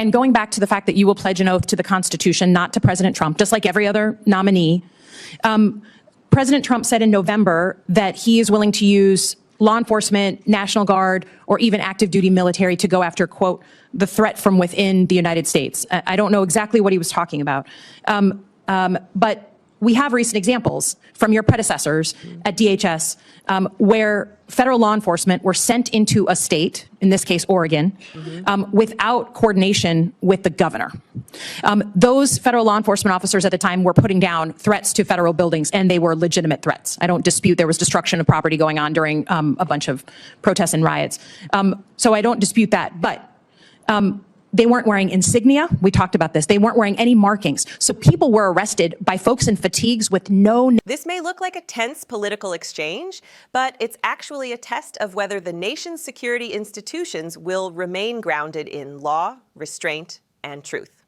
And going back to the fact that you will pledge an oath to the Constitution, not to President Trump, just like every other nominee, President Trump said in November that he is willing to use law enforcement, National Guard, or even active duty military to go after, quote, the threat from within the United States. I don't know exactly what he was talking about. But we have recent examples from your predecessors at DHS where federal law enforcement were sent into a state, in this case Oregon, without coordination with the governor. Those federal law enforcement officers at the time were putting down threats to federal buildings, and they were legitimate threats. I don't dispute there was destruction of property going on during a bunch of protests and riots. So I don't dispute that, but they weren't wearing insignia. We talked about this. They weren't wearing any markings. So people were arrested by folks in fatigues with no... This may look like a tense political exchange, but it's actually a test of whether the nation's security institutions will remain grounded in law, restraint, and truth.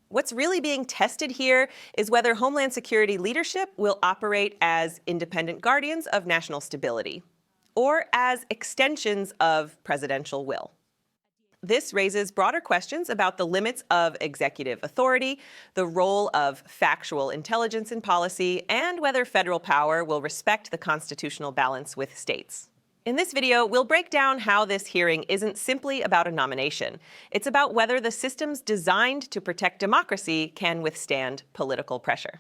What's really being tested here is whether Homeland Security leadership will operate as independent guardians of national stability or as extensions of presidential will. This raises broader questions about the limits of executive authority, the role of factual intelligence in policy, and whether federal power will respect the constitutional balance with states. In this video, we'll break down how this hearing isn't simply about a nomination. It's about whether the systems designed to protect democracy can withstand political pressure.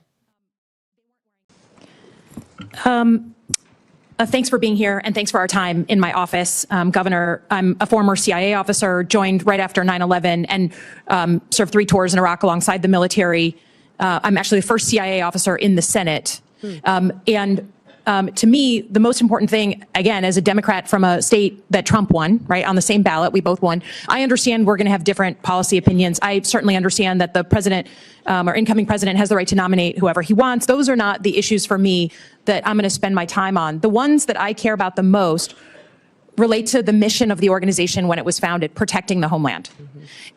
Thanks for being here, and thanks for our time in my office. Governor, I'm a former CIA officer, joined right after 9/11, and served 3 tours in Iraq alongside the military. I'm actually the first CIA officer in the Senate. To me, the most important thing, again, as a Democrat from a state that Trump won, right, on the same ballot, we both won. I understand we're going to have different policy opinions. I certainly understand that the president or incoming president has the right to nominate whoever he wants. Those are not the issues for me that I'm going to spend my time on. The ones that I care about the most relate to the mission of the organization when it was founded, protecting the homeland.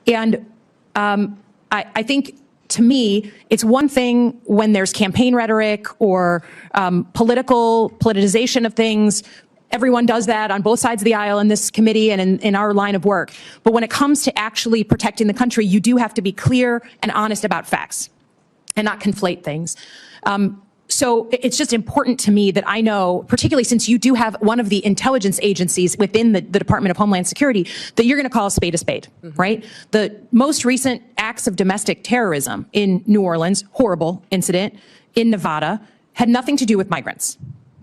And I think, to me, it's one thing when there's campaign rhetoric or politicization of things. Everyone does that on both sides of the aisle in this committee and in our line of work. But when it comes to actually protecting the country, you do have to be clear and honest about facts and not conflate things. So it's just important to me that I know, particularly since you do have one of the intelligence agencies within the Department of Homeland Security, that you're going to call a spade, right? The most recent acts of domestic terrorism in New Orleans, horrible incident, in Nevada, had nothing to do with migrants.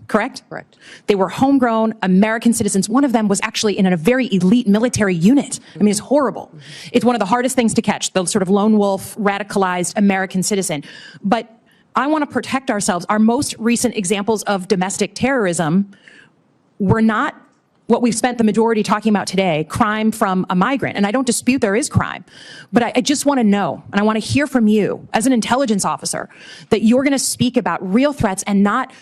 Correct? Correct. They were homegrown American citizens. One of them was actually in a very elite military unit. I mean, it's horrible. It's one of the hardest things to catch, the sort of lone wolf, radicalized American citizen. But I want to protect ourselves. Our most recent examples of domestic terrorism were not what we've spent the majority talking about today, crime from a migrant. And I don't dispute there is crime, but I just want to know, and I want to hear from you as an intelligence officer, that you're going to speak about real threats and not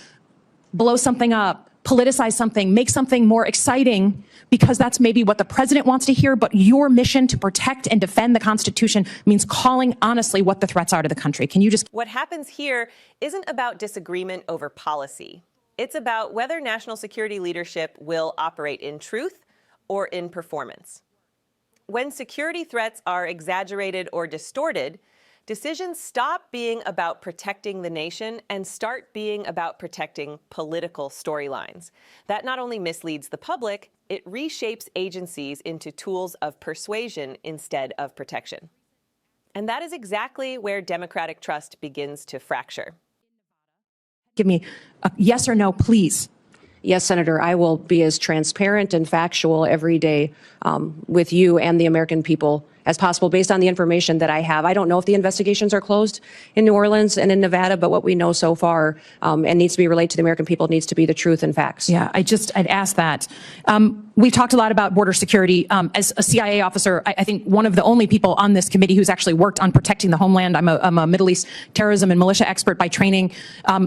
blow something up, politicize something, make something more exciting, because that's maybe what the president wants to hear, but your mission to protect and defend the Constitution means calling honestly what the threats are to the country. Can you just... What happens here isn't about disagreement over policy. It's about whether national security leadership will operate in truth or in performance. When security threats are exaggerated or distorted, decisions stop being about protecting the nation and start being about protecting political storylines. That not only misleads the public, it reshapes agencies into tools of persuasion instead of protection. And that is exactly where democratic trust begins to fracture. Give me a yes or no, please. Yes, Senator, I will be as transparent and factual every day with you and the American people as possible based on the information that I have. I don't know if the investigations are closed in New Orleans and in Nevada, but what we know so far and needs to be relayed to the American people needs to be the truth and facts. Yeah, I'd ask that. We've talked a lot about border security. As a CIA officer, I think one of the only people on this committee who's actually worked on protecting the homeland. I'm a Middle East terrorism and militia expert by training,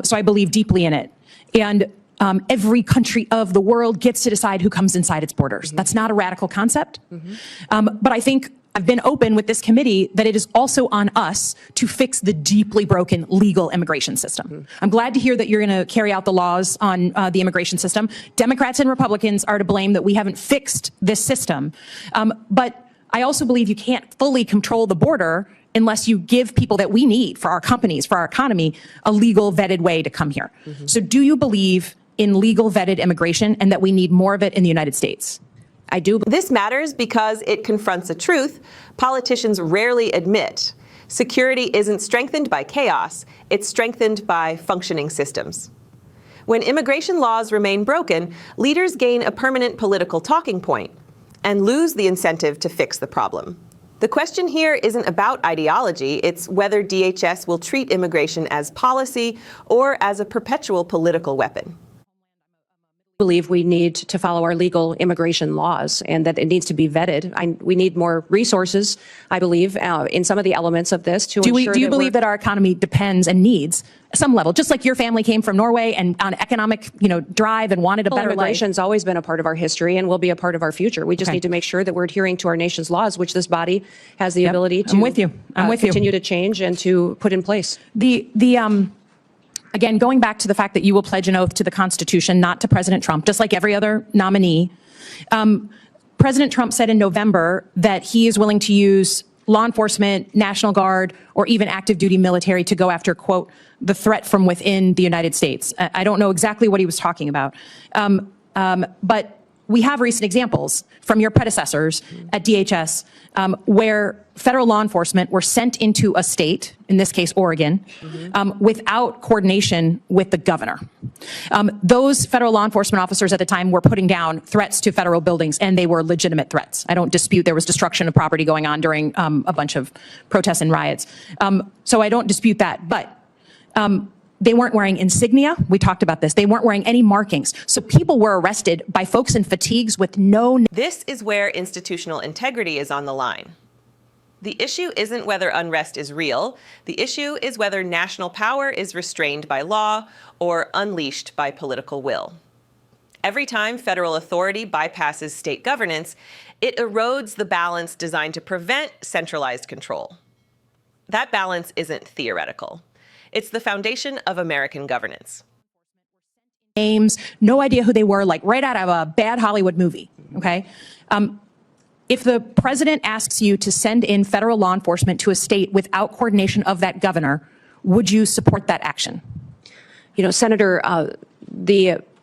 so I believe deeply in it. And every country of the world gets to decide who comes inside its borders. That's not a radical concept. But I think I've been open with this committee that it is also on us to fix the deeply broken legal immigration system. I'm glad to hear that you're going to carry out the laws on the immigration system. Democrats and Republicans are to blame that we haven't fixed this system. But I also believe you can't fully control the border unless you give people that we need for our companies, for our economy, a legal vetted way to come here. So do you believe in legal vetted immigration and that we need more of it in the United States? I do. This matters because it confronts a truth politicians rarely admit. Security isn't strengthened by chaos, it's strengthened by functioning systems. When immigration laws remain broken, leaders gain a permanent political talking point and lose the incentive to fix the problem. The question here isn't about ideology, it's whether DHS will treat immigration as policy or as a perpetual political weapon. I believe we need to follow our legal immigration laws and that it needs to be vetted. We need more resources, I believe, in some of the elements of this to ensure. Do you believe that our economy depends and needs some level, just like your family came from Norway and on economic, drive and wanted a better life? Immigration's always been a part of our history and will be a part of our future. We just need to make sure that we're adhering to our nation's laws, which this body has the ability to. I'm with you. Continue to change and to put in place. Again, going back to the fact that you will pledge an oath to the Constitution, not to President Trump, just like every other nominee. President Trump said in November that he is willing to use law enforcement, National Guard, or even active duty military to go after, quote, the threat from within the United States. I don't know exactly what he was talking about. But we have recent examples from your predecessors at DHS where federal law enforcement were sent into a state, in this case Oregon, without coordination with the governor. Those federal law enforcement officers at the time were putting down threats to federal buildings, and they were legitimate threats. I don't dispute there was destruction of property going on during a bunch of protests and riots. So I don't dispute that, but they weren't wearing insignia. We talked about this. They weren't wearing any markings. So people were arrested by folks in fatigues with no. This is where institutional integrity is on the line. The issue isn't whether unrest is real. The issue is whether national power is restrained by law or unleashed by political will. Every time federal authority bypasses state governance, it erodes the balance designed to prevent centralized control. That balance isn't theoretical. It's the foundation of American governance. Names, no idea who they were, like right out of a bad Hollywood movie, okay? If the president asks you to send in federal law enforcement to a state without coordination of that governor, would you support that action? Senator,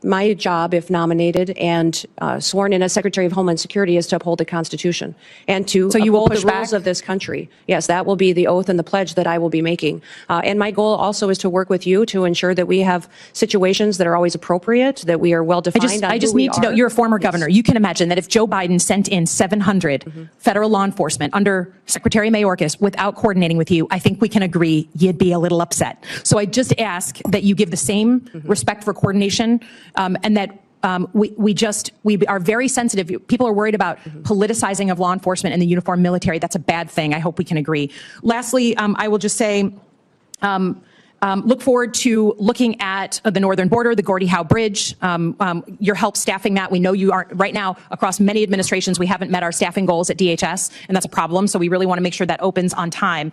my job, if nominated and sworn in as Secretary of Homeland Security, is to uphold the Constitution and to uphold the rules of this country. Yes, that will be the oath and the pledge that I will be making. And my goal also is to work with you to ensure that we have situations that are always appropriate, that we are well defined. I just need to know, you're a former governor. You can imagine that if Joe Biden sent in 700 federal law enforcement under Secretary Mayorkas without coordinating with you, I think we can agree you'd be a little upset. So I just ask that you give the same respect for coordination and that we are very sensitive. People are worried about politicizing of law enforcement and the uniformed military. That's a bad thing. I hope we can agree. Lastly, I will just say, look forward to looking at the northern border, the Gordie Howe Bridge, your help staffing that. We know you aren't right now across many administrations. We haven't met our staffing goals at DHS, and that's a problem. So we really want to make sure that opens on time.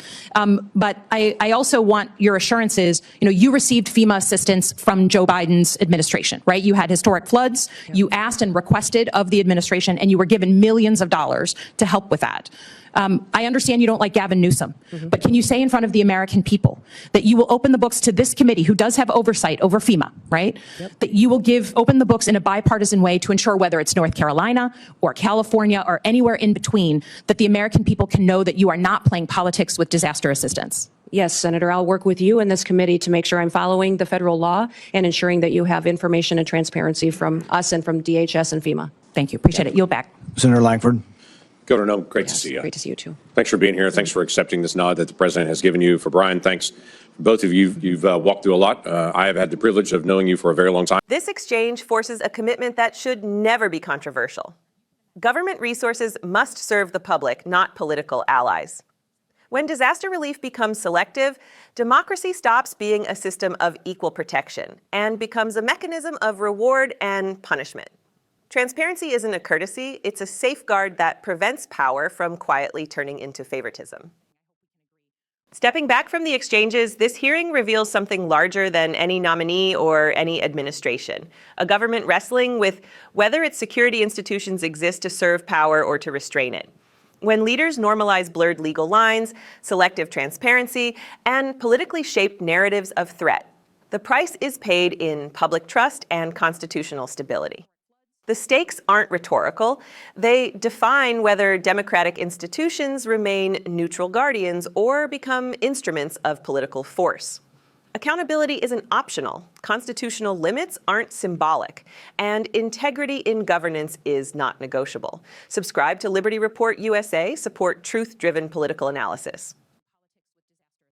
But I also want your assurances. You received FEMA assistance from Joe Biden's administration, right? You had historic floods. Yep. You asked and requested of the administration, and you were given millions of dollars to help with that. I understand you don't like Gavin Newsom, but can you say in front of the American people that you will open the books to this committee, who does have oversight over FEMA, right? Yep. That you will open the books in a bipartisan way to ensure whether it's North Carolina or California or anywhere in between, that the American people can know that you are not playing politics with disaster assistance? Yes, Senator, I'll work with you in this committee to make sure I'm following the federal law and ensuring that you have information and transparency from us and from DHS and FEMA. Thank you. Appreciate it. Yield back. Senator Langford. Governor Noem, great to see you. Great to see you, too. Thanks for being here. Thanks for accepting this nod that the president has given you. For Brian, thanks. Both of you, you've walked through a lot. I have had the privilege of knowing you for a very long time. This exchange forces a commitment that should never be controversial. Government resources must serve the public, not political allies. When disaster relief becomes selective, democracy stops being a system of equal protection and becomes a mechanism of reward and punishment. Transparency isn't a courtesy, it's a safeguard that prevents power from quietly turning into favoritism. Stepping back from the exchanges, this hearing reveals something larger than any nominee or any administration. A government wrestling with whether its security institutions exist to serve power or to restrain it. When leaders normalize blurred legal lines, selective transparency, and politically shaped narratives of threat, the price is paid in public trust and constitutional stability. The stakes aren't rhetorical. They define whether democratic institutions remain neutral guardians or become instruments of political force. Accountability isn't optional. Constitutional limits aren't symbolic. And integrity in governance is not negotiable. Subscribe to Liberty Report USA. Support truth-driven political analysis.